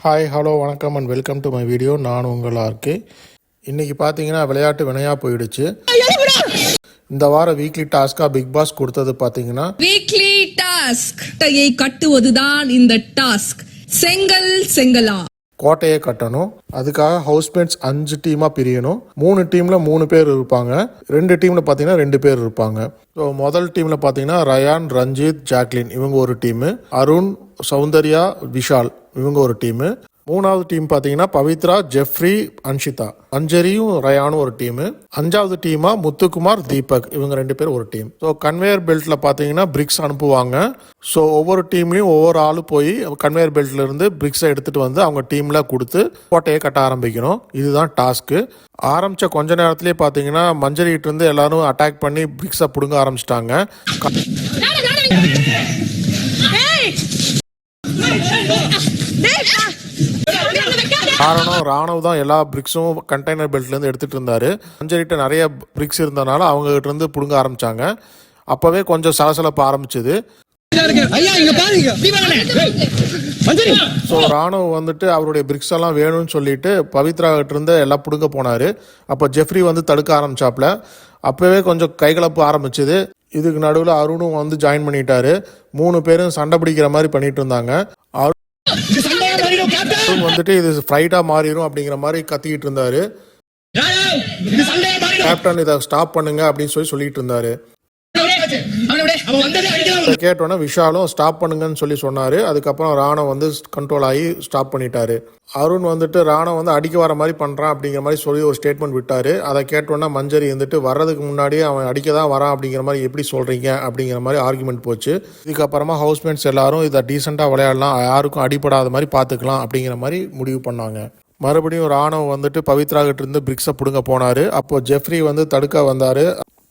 Hi hello வணக்கம் and welcome to my video. நான் உங்கள் ஆர்கே. இன்றைக்கி பார்த்தீங்கன்னா விளையாட்டு வினையாக போயிடுச்சு. இந்த வாரம் வீக்லி டாஸ்காக பிக் பாஸ் கொடுத்தது பார்த்தீங்கன்னா வீக்லி டாஸ்க் கட்டுவதுதான் இந்த டாஸ்க். செங்கலா கோட்டையை கட்டணும். அதுக்காக ஹவுஸ்மேட்ஸ் 5 டீமாக பிரியணும். 3 டீமில் 3 பேர் இருப்பாங்க, 2 டீமில் பார்த்தீங்கன்னா 2 பேர் இருப்பாங்க. ஸோ முதல் டீமில் பார்த்தீங்கன்னா ரயான், ரஞ்சித், ஜாக்லின் இவங்க ஒரு டீமு, அருண், சௌந்தர்யா, விஷால் இவங்க ஒரு டீமு. 3வது டீம் பார்த்தீங்கன்னா பவித்ரா, ஜெஃப்ரி, அன்ஷிதா, அஞ்சரியும் ரயானும் ஒரு டீமு. 5வது டீமா முத்துக்குமார், தீபக் இவங்க 2 பேர் ஒரு டீம். ஸோ கன்வேயர் பெல்ட்டில் பார்த்தீங்கன்னா பிரிக்ஸ் அனுப்புவாங்க. ஸோ ஒவ்வொரு டீம்லையும் ஒவ்வொரு ஆள் போய் கன்வேயர் பெல்ட்ல இருந்து பிரிக்ஸை எடுத்துட்டு வந்து அவங்க டீம்ல கொடுத்து கோட்டையை கட்ட ஆரம்பிக்கணும். இதுதான் டாஸ்க்கு. ஆரம்பிச்ச கொஞ்ச நேரத்திலே பார்த்தீங்கன்னா மஞ்சரிட்டு இருந்து எல்லாரும் அட்டாக் பண்ணி பிரிக்ஸை பிடுங்க ஆரம்பிச்சிட்டாங்க. காரணம் ராணுவ தான் எல்லா பிரிக்ஸும் கண்டெய்னர் பெல்ட்லேருந்து எடுத்துகிட்டு இருந்தார். மஞ்சரிட்ட நிறைய பிரிக்ஸ் இருந்தனால அவங்க கிட்ட இருந்து பிடுங்க ஆரம்பித்தாங்க. அப்போவே கொஞ்சம் சலசலப்பு ஆரம்பிச்சது. ஸோ ராணுவ வந்துட்டு அவருடைய பிரிக்ஸ் எல்லாம் வேணும்னு சொல்லிட்டு பவித்ரா கிட்ட இருந்து எல்லாம் பிடுங்க போனார். அப்போ ஜெஃப்ரி வந்து தடுக்க ஆரம்பிச்சாப்ல. அப்போவே கொஞ்சம் கைகலப்பு ஆரம்பிச்சது. இதுக்கு நடுவில் அருணும் வந்து ஜாயின் பண்ணிட்டாரு. 3 பேரும் சண்டை பிடிக்கிற மாதிரி பண்ணிட்டு இருந்தாங்க. வந்துட்டு இது ஃபைட்டா மாறிடும் அப்படிங்கிற மாதிரி கத்திக்கிட்டு இருந்தாரு. கேப்டன் இதை ஸ்டாப் பண்ணுங்க அப்படின்னு சொல்லிட்டு இருந்தாரு. கேட்டோன்னா விஷாலும் ஸ்டாப் பண்ணுங்கன்னு சொல்லி சொன்னாரு. அதுக்கப்புறம் ராணவ் வந்து கண்ட்ரோல் ஆகி ஸ்டாப் பண்ணிட்டாரு. அருண் வந்துட்டு ராணவ் வந்து அடிக்க வர மாதிரி பண்றான் அப்படிங்கிற மாதிரி சொல்லி ஒரு ஸ்டேட்மெண்ட் விட்டாரு. அதை கேட்டோன்னா மஞ்சரி வந்துட்டு வர்றதுக்கு முன்னாடியே அவன் அடிக்க தான் வரான் அப்படிங்கிற மாதிரி எப்படி சொல்றீங்க அப்படிங்கிற மாதிரி ஆர்குமெண்ட் போச்சு. இதுக்கப்புறமா ஹவுஸ்மேட்ஸ் எல்லாரும் இதை டீசெண்டாக விளையாடலாம், யாருக்கும் அடிப்படாத மாதிரி பார்த்துக்கலாம் அப்படிங்கிற மாதிரி முடிவு பண்ணாங்க. மறுபடியும் ராணவ் வந்துட்டு பவித்ரா கிட்ட இருந்து பிரிக்ஸை பிடுங்க போனாரு. அப்போ ஜெஃப்ரி வந்து தடுக்க வந்தாரு.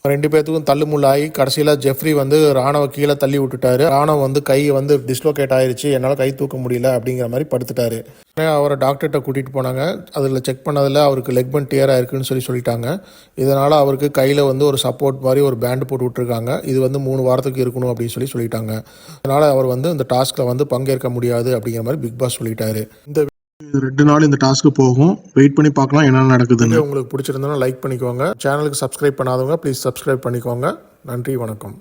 2 பேத்துக்கும் தள்ளுமுள்ளாகி கடைசியில் ஜெஃப்ரி வந்து ராணவ கீழே தள்ளி விட்டுட்டாரு. ராணவ் வந்து கை வந்து டிஸ்லோகேட் ஆயிடுச்சு, என்னால் கை தூக்க முடியல அப்படிங்கிற மாதிரி படுத்துட்டாரு. அவரை டாக்டர்கிட்ட கூட்டிகிட்டு போனாங்க. அதில் செக் பண்ணதில் அவருக்கு லெக் பன் டியர் ஆயிருக்குன்னு சொல்லிட்டாங்க. இதனால் அவருக்கு கையில் வந்து ஒரு சப்போர்ட் மாதிரி ஒரு பேண்ட் போட்டு விட்டுருக்காங்க. இது வந்து 3 வாரத்துக்கு இருக்கணும் அப்படின்னு சொல்லிட்டாங்க. அதனால் அவர் வந்து இந்த டாஸ்கில் வந்து பங்கேற்க முடியாது அப்படிங்கிற மாதிரி பிக் பாஸ் சொல்லிட்டாரு. இந்த 2 நாள் இந்த டாஸ்க்கு போகும். வெயிட் பண்ணி பார்க்கலாம் என்ன நடக்குதுன்னு. உங்களுக்கு பிடிச்சிருந்தா லைக் பண்ணிக்கோங்க. சேனலுக்கு சப்ஸ்கிரைப் பண்ணாதவங்க ப்ளீஸ் சப்ஸ்கிரைப் பண்ணிக்கோங்க. நன்றி, வணக்கம்.